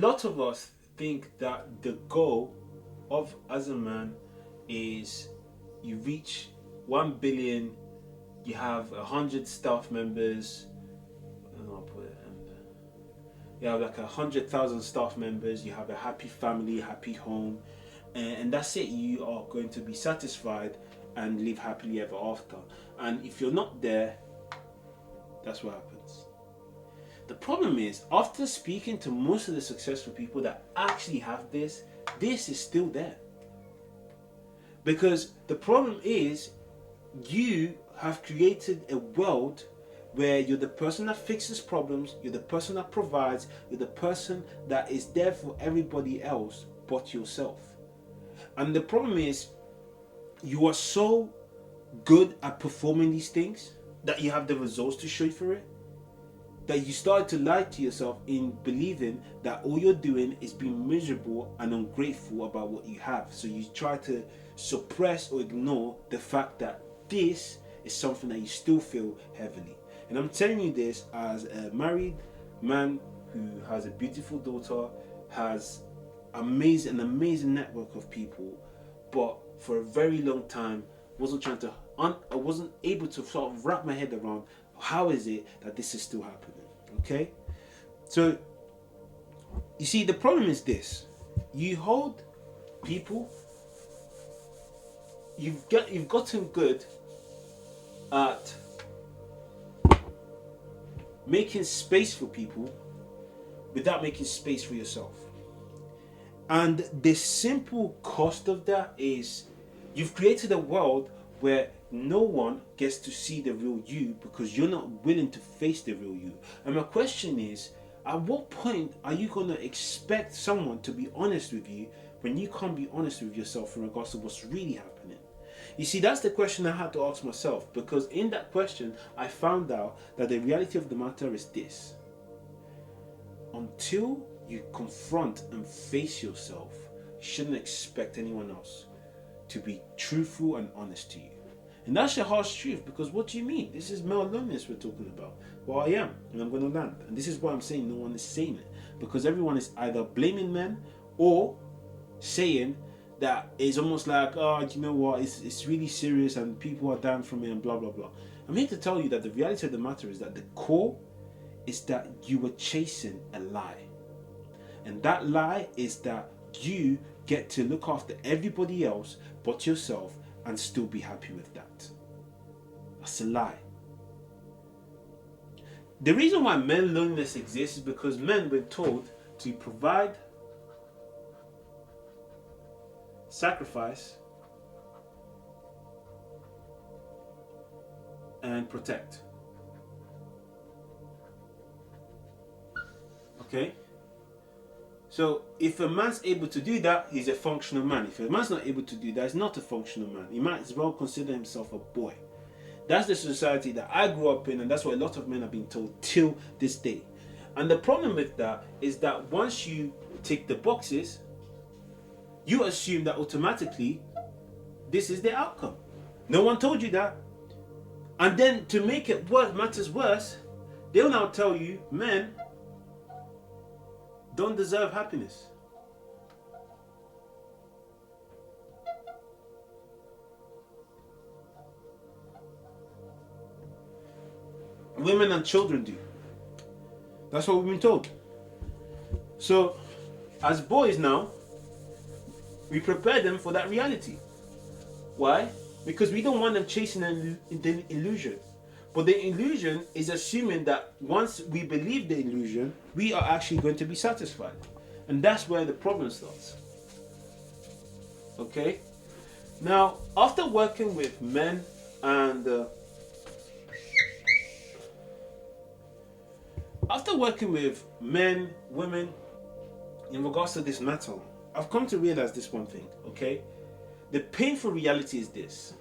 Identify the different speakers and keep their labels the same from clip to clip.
Speaker 1: A lot of us think that the goal of as a man is you reach 1 billion, you have 100 staff members, I don't know, I'll put it, and you have like 100,000 staff members, you have a happy family, happy home, and that's it. You are going to be satisfied and live happily ever after. And if you're not there, that's what happens. The problem is, after speaking to most of the successful people that actually have this is still there. Because the problem is, you have created a world where you're the person that fixes problems, you're the person that provides, you're the person that is there for everybody else but yourself. And the problem is, you are so good at performing these things that you have the results to show for it, that you start to lie to yourself in believing that all you're doing is being miserable and ungrateful about what you have. So you try to suppress or ignore the fact that this is something that you still feel heavily. And I'm telling you this as a married man who has a beautiful daughter, has an amazing network of people, but for a very long time I wasn't able to sort of wrap my head around how is it that this is still happening. Okay, so you see, the problem is this: you hold people, you've gotten good at making space for people without making space for yourself. And the simple cost of that is you've created a world where no one gets to see the real you because you're not willing to face the real you. And my question is, at what point are you going to expect someone to be honest with you when you can't be honest with yourself in regards to what's really happening? You see, that's the question I had to ask myself, because in that question I found out that the reality of the matter is this: until you confront and face yourself, you shouldn't expect anyone else to be truthful and honest to you. And that's the harsh truth, because what do you mean? This is male loneliness we're talking about. Well, I am, and I'm going to land. And this is why I'm saying no one is saying it, because everyone is either blaming men or saying that it's almost like, oh, you know what, it's really serious and people are down from it and blah, blah, blah. I'm here to tell you that the reality of the matter is that the core is that you were chasing a lie. And that lie is that you get to look after everybody else but yourself and still be happy with that. That's a lie. The reason why men loneliness exists is because men were told to provide, sacrifice, and protect. Okay? So if a man's able to do that, he's a functional man. If a man's not able to do that, he's not a functional man. He might as well consider himself a boy. That's the society that I grew up in, and that's what a lot of men have been told till this day. And the problem with that is that once you tick the boxes, you assume that automatically this is the outcome. No one told you that. And then to make it matters worse, they'll now tell you men don't deserve happiness. Women and children do. That's what we've been told. So, as boys now, we prepare them for that reality. Why? Because we don't want them chasing the illusion. But the illusion is assuming that once we believe the illusion, we are actually going to be satisfied. And that's where the problem starts. Okay? Now, after working with men and women, in regards to this matter, I've come to realize this one thing, okay? The painful reality is this: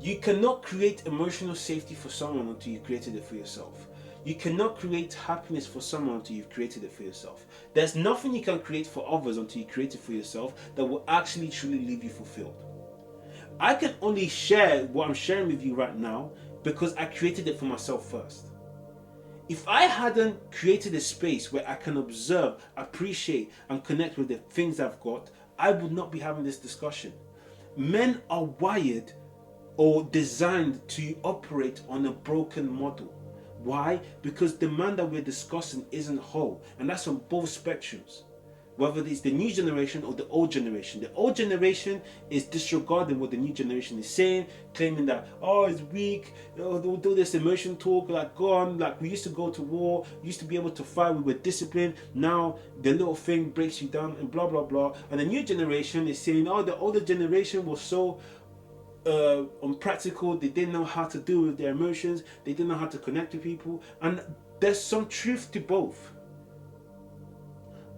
Speaker 1: you cannot create emotional safety for someone until you've created it for yourself. You cannot create happiness for someone until you've created it for yourself. There's nothing you can create for others until you create it for yourself that will actually truly leave you fulfilled. I can only share what I'm sharing with you right now because I created it for myself first. If I hadn't created a space where I can observe, appreciate, and connect with the things I've got, I would not be having this discussion. Men are wired or designed to operate on a broken model. Why? Because the man that we're discussing isn't whole, and that's on both spectrums. Whether it's the new generation or the old generation. The old generation is disregarding what the new generation is saying, claiming that, oh, it's weak, oh, they'll do this emotion talk, like, go on, like, we used to go to war, used to be able to fight, we were disciplined, now the little thing breaks you down, and blah, blah, blah. And the new generation is saying, oh, the older generation was so unpractical, they didn't know how to deal with their emotions, they didn't know how to connect with people, and there's some truth to both.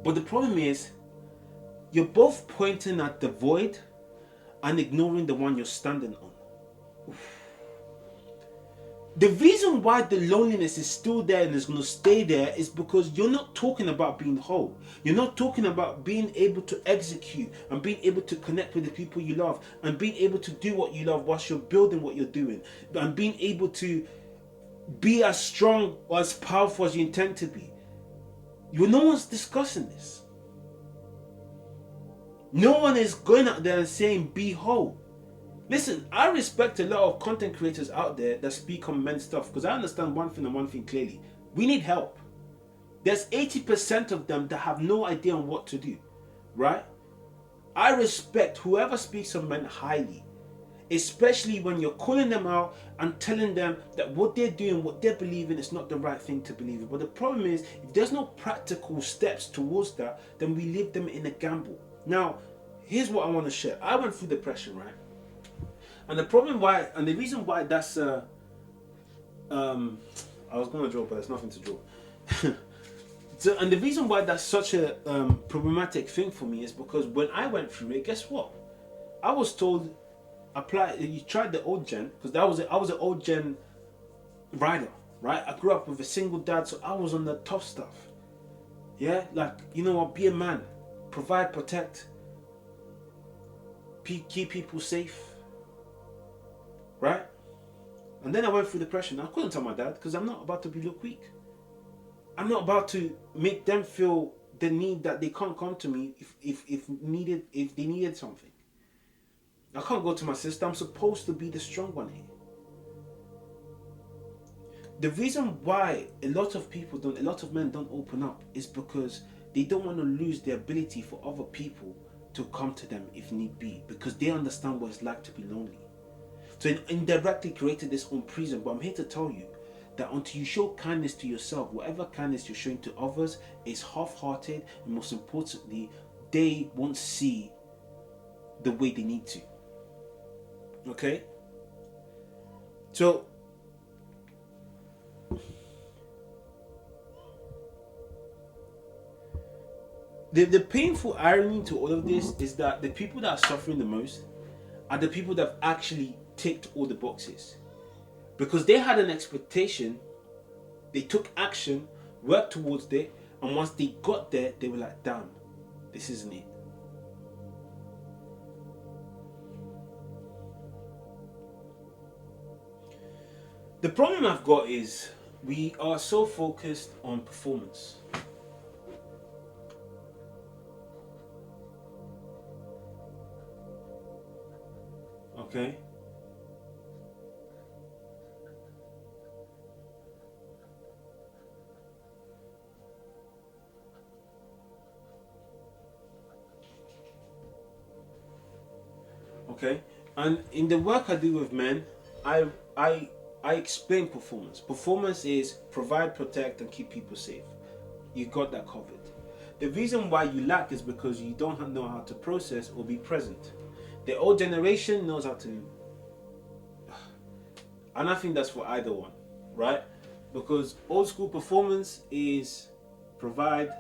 Speaker 1: But the problem is, you're both pointing at the void and ignoring the one you're standing on. Oof. The reason why the loneliness is still there and is going to stay there is because you're not talking about being whole. You're not talking about being able to execute and being able to connect with the people you love and being able to do what you love whilst you're building what you're doing and being able to be as strong or as powerful as you intend to be. No one's discussing this. No one is going out there and saying be whole. Listen, I respect a lot of content creators out there that speak on men's stuff because I understand one thing and one thing clearly. We need help. There's 80% of them that have no idea on what to do, right? I respect whoever speaks on men highly, especially when you're calling them out and telling them that what they're doing, what they're believing is not the right thing to believe in. But the problem is, if there's no practical steps towards that, then we leave them in a gamble. Now, here's what I want to share. I went through depression, right? And the problem why, and the reason why that's I was going to draw, but there's nothing to draw. So, and the reason why that's such a problematic thing for me is because when I went through it, guess what? I was told, you tried the old gen, because I was an old gen rider, right? I grew up with a single dad, so I was on the tough stuff. Yeah, like, you know what, be a man, provide, protect, keep people safe, right? And then I went through depression. I couldn't tell my dad because I'm not about to look weak. I'm not about to make them feel the need that they can't come to me if they needed something. I can't go to my sister. I'm supposed to be the strong one here. The reason why a lot of men don't open up is because they don't want to lose the ability for other people to come to them if need be, because they understand what it's like to be lonely. So it indirectly created this own prison. But I'm here to tell you that until you show kindness to yourself, whatever kindness you're showing to others is half-hearted, and most importantly, they won't see the way they need to. Okay? So the painful irony to all of this is that the people that are suffering the most are the people that have actually ticked all the boxes. Because they had an expectation, they took action, worked towards it, and once they got there, they were like, damn, this isn't it. The problem I've got is we are so focused on performance. Okay? Okay? And in the work I do with men, I explain performance. Performance is provide, protect, and keep people safe. You got that covered. The reason why you lack is because you don't know how to process or be present. The old generation knows how to, and I think that's for either one, right? Because old school performance is provide,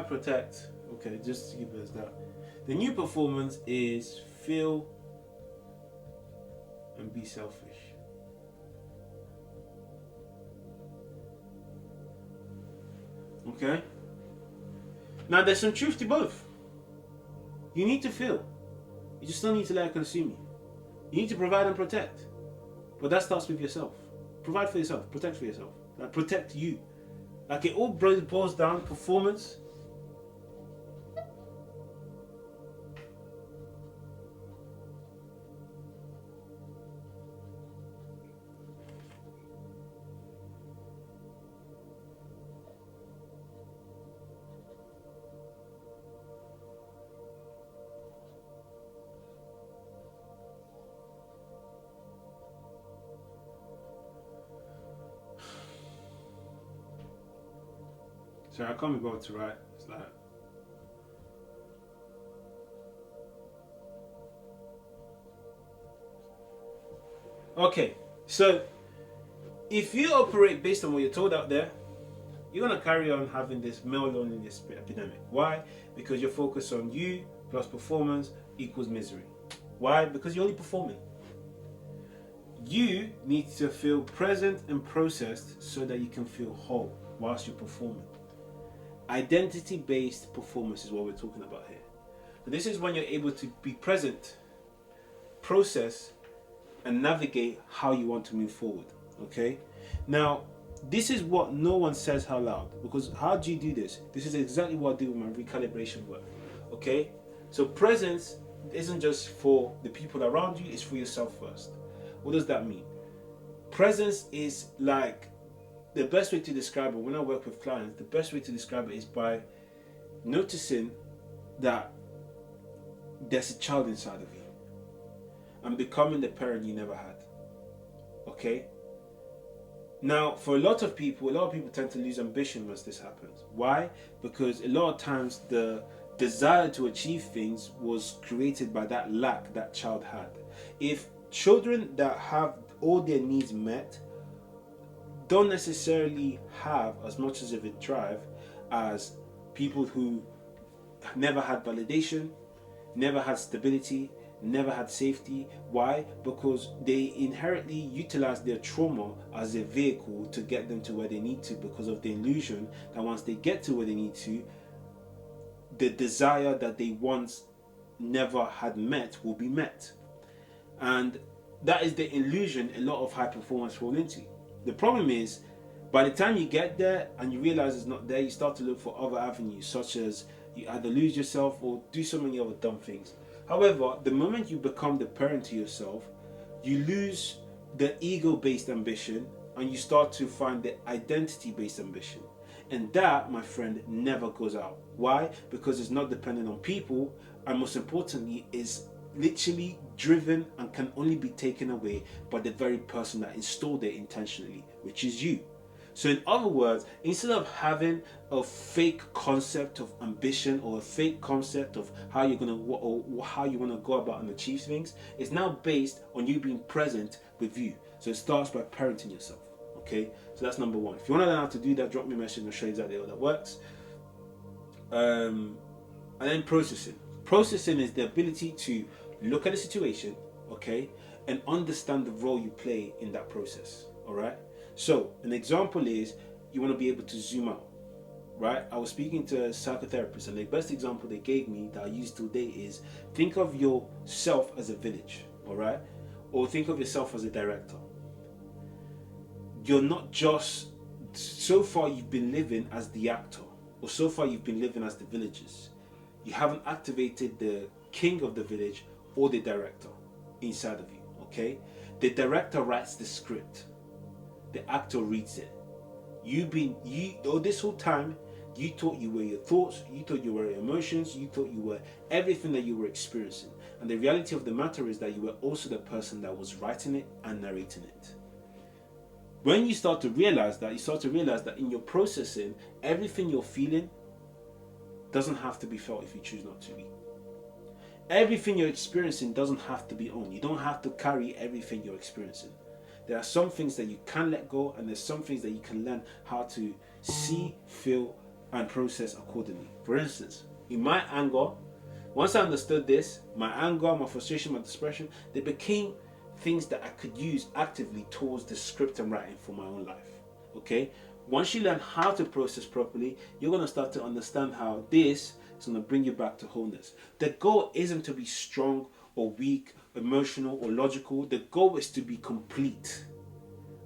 Speaker 1: protect. Okay, just to give us that. The new performance is feel and be selfish. Okay? Now, there's some truth to both. You need to feel. You just don't need to let it consume you. You need to provide and protect. But that starts with yourself. Provide for yourself. Protect for yourself. Like, protect you. Like, it all boils down performance. So I can't be bothered to write. It's like, okay, so if you operate based on what you're told out there, you're gonna carry on having this male loneliness epidemic. Why? Because you're focused on you plus performance equals misery. Why? Because you're only performing. You need to feel present and processed so that you can feel whole whilst you're performing. Identity-based performance is what we're talking about here. So this is when you're able to be present, process, and navigate how you want to move forward. Okay? Now, this is what no one says out loud, because how do you do this? This is exactly what I do with my recalibration work. Okay? So presence isn't just for the people around you, it's for yourself first. What does that mean? Presence is like, the best way to describe it when I work with clients, the best way to describe it is by noticing that there's a child inside of you and becoming the parent you never had. Okay? Now, for a lot of people tend to lose ambition once this happens. Why? Because a lot of times the desire to achieve things was created by that lack that child had. If children that have all their needs met don't necessarily have as much as of a drive as people who never had validation, never had stability, never had safety. Why? Because they inherently utilize their trauma as a vehicle to get them to where they need to, because of the illusion that once they get to where they need to, the desire that they once never had met will be met. And that is the illusion a lot of high performers fall into. The problem is, by the time you get there and you realize it's not there, you start to look for other avenues, such as you either lose yourself or do so many other dumb things. However, the moment you become the parent to yourself, you lose the ego-based ambition and you start to find the identity-based ambition. And that, my friend, never goes out. Why? Because it's not dependent on people, and most importantly, is literally driven and can only be taken away by the very person that installed it intentionally, which is you. So in other words, instead of having a fake concept of ambition or a fake concept of how you're gonna or how you want to go about and achieve things, it's now based on you being present with you. So it starts by parenting yourself. Okay, so that's number one. If you want to learn how to do that, drop me a message and I'll show you exactly how that works. And then processing. Processing is the ability to look at a situation, okay, and understand the role you play in that process. All right. So an example is you want to be able to zoom out, right? I was speaking to a psychotherapist, and the best example they gave me that I use today is think of yourself as a village, all right, or think of yourself as a director. You're not just, so far you've been living as the actor, or so far you've been living as the villagers. You haven't activated the king of the village or the director inside of you, okay? The director writes the script. The actor reads it. This whole time, you thought you were your thoughts, you thought you were your emotions, you thought you were everything that you were experiencing. And the reality of the matter is that you were also the person that was writing it and narrating it. When you start to realize that, in your processing, everything you're feeling doesn't have to be felt if you choose not to be. Everything you're experiencing doesn't have to be owned. You don't have to carry everything you're experiencing. There are some things that you can let go, and there's some things that you can learn how to see, feel, and process accordingly. For instance, in my anger, once I understood this, my anger, my frustration, my depression, they became things that I could use actively towards the script I'm writing for my own life. Okay? Once you learn how to process properly, you're going to start to understand how this is going to bring you back to wholeness. The goal isn't to be strong or weak, emotional or logical. The goal is to be complete.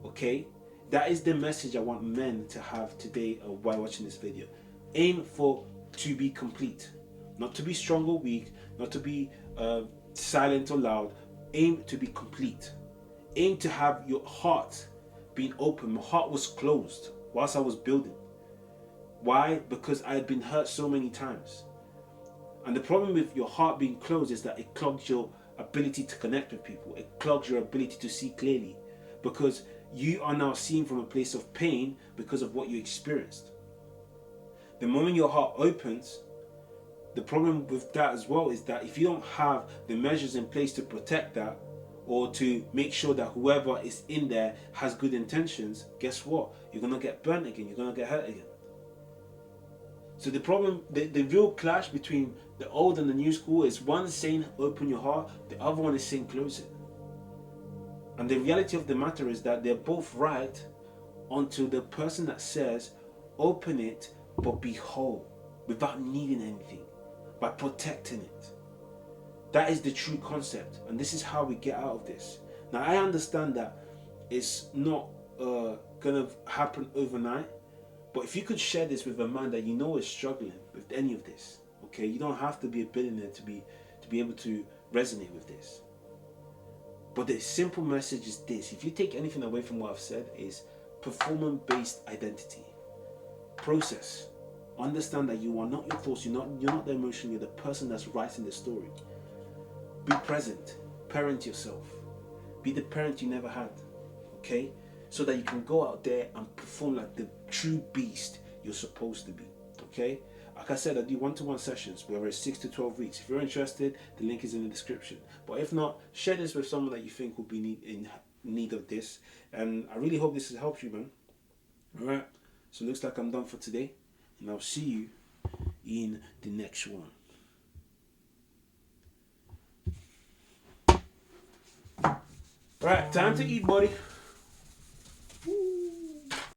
Speaker 1: Okay? That is the message I want men to have today while watching this video. Aim for to be complete. Not to be strong or weak, not to be silent or loud. Aim to be complete. Aim to have your heart being open. My heart was closed whilst I was building. Why? Because I had been hurt so many times. And the problem with your heart being closed is that it clogs your ability to connect with people. It clogs your ability to see clearly. Because you are now seeing from a place of pain because of what you experienced. The moment your heart opens, the problem with that as well is that if you don't have the measures in place to protect that, or to make sure that whoever is in there has good intentions, guess what? You're going to get burnt again. You're going to get hurt again. So the problem, the real clash between the old and the new school is one saying open your heart, the other one is saying close it. And the reality of the matter is that they're both right until the person that says open it but be whole without needing anything, by protecting it. That is the true concept, and this is how we get out of this. Now, I understand that it's not gonna happen overnight, but if you could share this with a man that you know is struggling with any of this, okay, you don't have to be a billionaire to be able to resonate with this. But the simple message is this: if you take anything away from what I've said, is performance-based identity. Process. Understand that you are not your thoughts, you're not the emotion, you're the person that's writing the story. Be present. Parent yourself. Be the parent you never had. Okay? So that you can go out there and perform like the true beast you're supposed to be. Okay? Like I said, I do one-to-one sessions, whether it's 6 to 12 weeks. If you're interested, the link is in the description. But if not, share this with someone that you think will be in need of this. And I really hope this has helped you, man. Alright? So it looks like I'm done for today. And I'll see you in the next one. Right, time to eat, buddy.